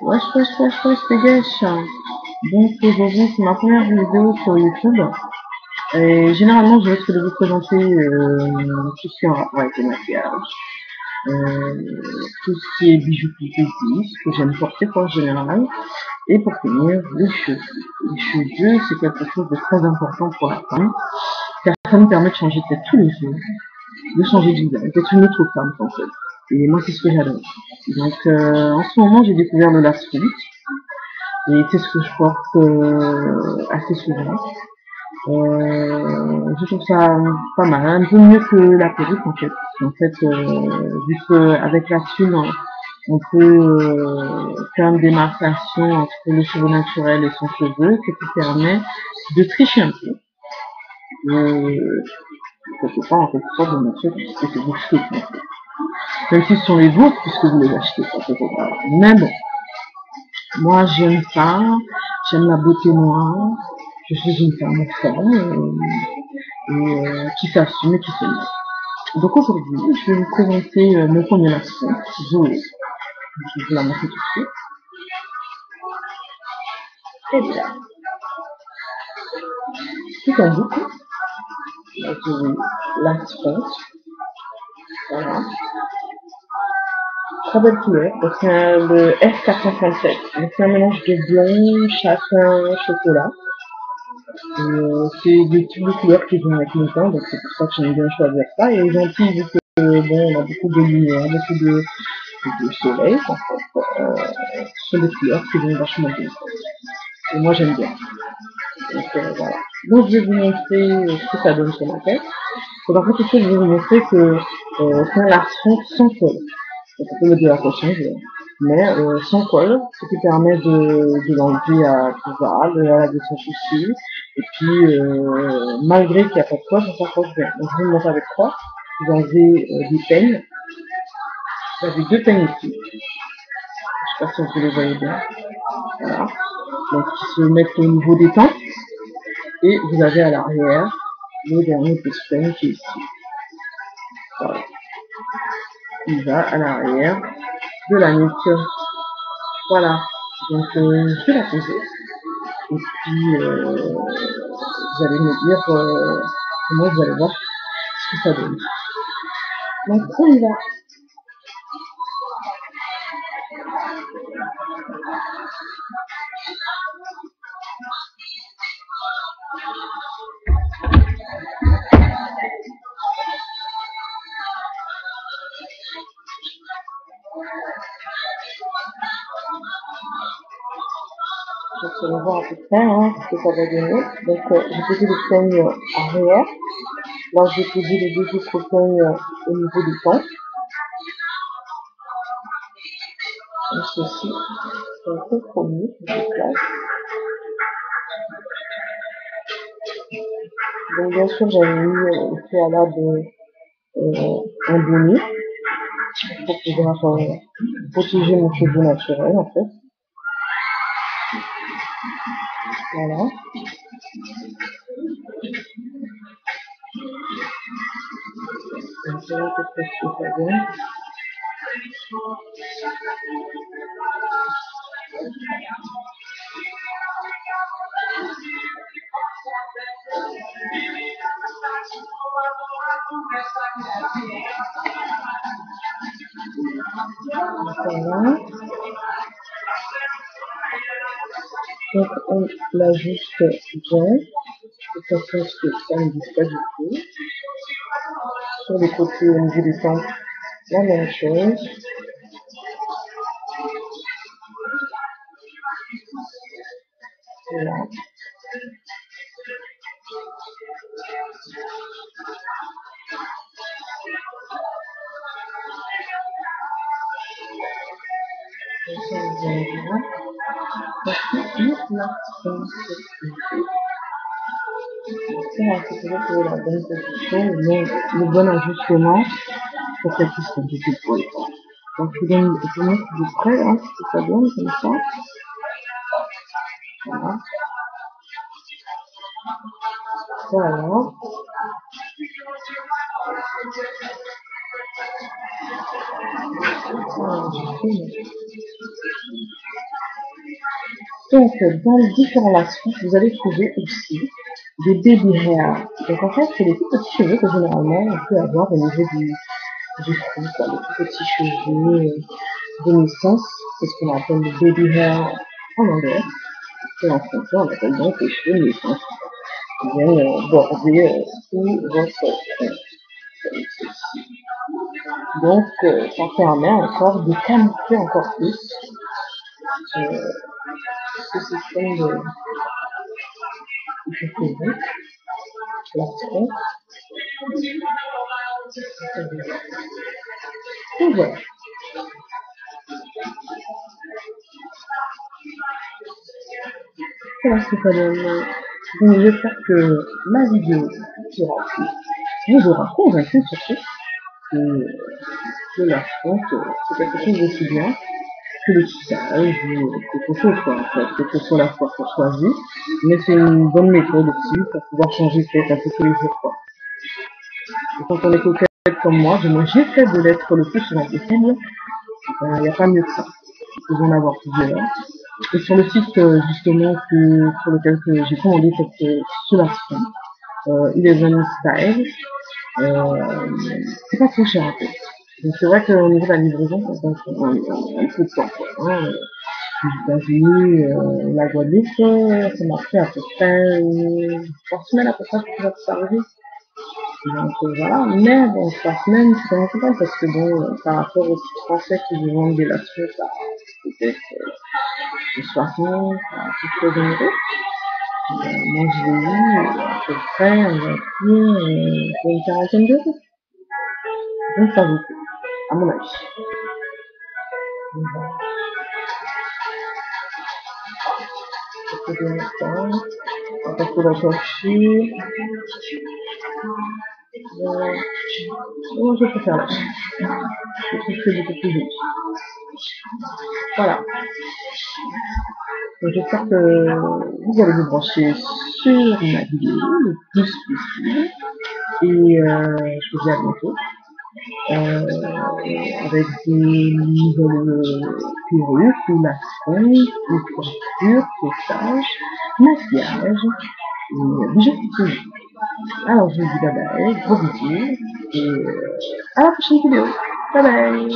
Wesh, dégage. Donc aujourd'hui c'est ma première vidéo sur YouTube. Et généralement je risque de vous présenter tout ce qui est en rapport avec le maquillage, tout ce qui est bijoux plus ce que j'aime porter en général. Et pour finir, les cheveux. Les cheveux c'est quelque chose de très important pour la femme, car ça nous permet de changer de tête tous les jours, de changer de visage, d'être une autre femme en fait. Et moi c'est ce que j'adore. Donc en ce moment j'ai découvert le lace et c'est ce que je porte assez souvent. Je trouve ça pas mal, un peu mieux que la perruque en fait. En fait, vu qu'avec la thune, on peut faire une démarcation entre le cheveu naturel et son cheveu, ce qui permet de tricher un peu. Quelque part, en quelque sorte, de montrer que c'est vous qui faites. Même si ce sont les vôtres, puisque vous les achetez, ça fait pas. Mais bon, moi j'aime ça, j'aime la beauté noire, je suis une femme forte qui s'assume et qui se met. Donc aujourd'hui, je vais vous présenter mon premier lancement, Zoé. Je vais vous la montrer tout de suite. Très bien. Tout en boucle, la Zoé Lancement. Voilà. Très belle couleur. Donc c'est le F437. Donc c'est un mélange de blond, châtain, chocolat. C'est des types de couleurs qui viennent avec le temps, donc c'est pour ça que j'aime bien choisir ça. Et gentil, vu que bon, on a beaucoup de lumière, beaucoup de soleil, en fait, ce sont des couleurs qui vont vachement bien. Et moi j'aime bien. Donc voilà. Donc je vais vous montrer ce que ça donne sur ma tête. Donc en fait, ici, je vais vous montrer que c'est un larçon sans colle. Donc on peut mettre de la cochonne, mais sans colle, ce qui permet de l'enlever à tout va, de la laver sans souci. Et puis, malgré qu'il n'y a pas de colle, ça s'accroche bien. Donc je vais vous montrer avec quoi. Vous avez des peignes. Vous avez deux peignes ici. Je ne sais pas si vous les voyez bien. Voilà. Donc qui se mettent au niveau des tempes. Et vous avez à l'arrière le dernier petit peigne qui est ici. Voilà. Il va à l'arrière de la nuque. Voilà. Donc je vais la poser. Et puis vous allez me dire comment vous allez voir ce que ça donne. Donc on y va. Donc on va voir à peu près ce que ça va donner. Donc j'ai posé le peigne arrière. Là j'ai posé les deux autres peignes au niveau du temps. Donc ceci, c'est un compromis, je place. Donc bien sûr j'avais mis au préalable un bonnet pour pouvoir protéger mon cheveu naturel en fait. Voilà. Donc voilà à peu près ce que ça donne. Voilà. Donc on l'ajuste bien, de façon à ce que ça ne bouge pas du tout. Sur les côtés au niveau des tempes, la même chose. Voilà. Donc ça vient bien. Maintenant, c'est un petit peu pour la bonne position, le bon ajustement pour qu'elle puisse tomber du poil. Donc je vous montre de près ce que ça donne comme ça. Voilà. Voilà. Voilà. Donc, dans les différents laçons, vous allez trouver aussi des baby hairs. Donc, en fait, c'est les tout petits cheveux que généralement on peut avoir au niveau du front, quoi. Les tout petits cheveux de naissance. C'est ce qu'on appelle le baby hair en anglais. Et en français, on appelle donc les cheveux de naissance qui viennent border tout votre front. Donc, ça permet encore de camoufler encore plus euh, ce système de cheveux, la front. Donc voilà. Voilà ce que ça donne. Donc j'espère que ma vidéo sera vous aura convaincu surtout que la France, c'est quelque chose d'aussi bien que le tissage ou quelque chose quoi, en fait, que ce soit la fois qu'on choisit, mais c'est une bonne méthode aussi pour pouvoir changer de tête un peu tous les jours quoi. Et quand on est coquette comme moi, j'essaie de l'être le plus souvent possible, il n'y a pas mieux que ça. Vous en avoir plusieurs. Et sur le site justement sur lequel j'ai commandé cette soulation, il est un style, c'est pas trop cher en fait. Donc c'est vrai qu'au niveau de la livraison, ça prend un peu de temps. Quoi, hein. Les États-Unis, la Guadeloupe, ça m'a pris à peu près 3 semaines à peu près pour pouvoir s'arriver. Donc voilà, mais bon, 3 semaines, c'est quand même pas parce que bon, par rapport aux Français qui vous vendent des lations, ça peut-être 60 à quelque chose d'euros. Moi, je l'ai eu à peu près, on va dire, pour une quarantaine d'euros. Donc ça vaut le coup, à mon avis. Donc voilà, c'est ce que je vais faire. Après, il faut la chercher. Moi, je préfère la Chine. Je trouve que c'est beaucoup plus joli. Voilà. Donc, j'espère que vous allez vous brancher sur ma vidéo le plus possible. Et je vous dis à bientôt. Avec des nouvelles perruques, ou la fronde, des coiffures, tessage, maquillage et bijoux. Alors je vous dis bye bye, gros bisous et à la prochaine vidéo. Bye bye.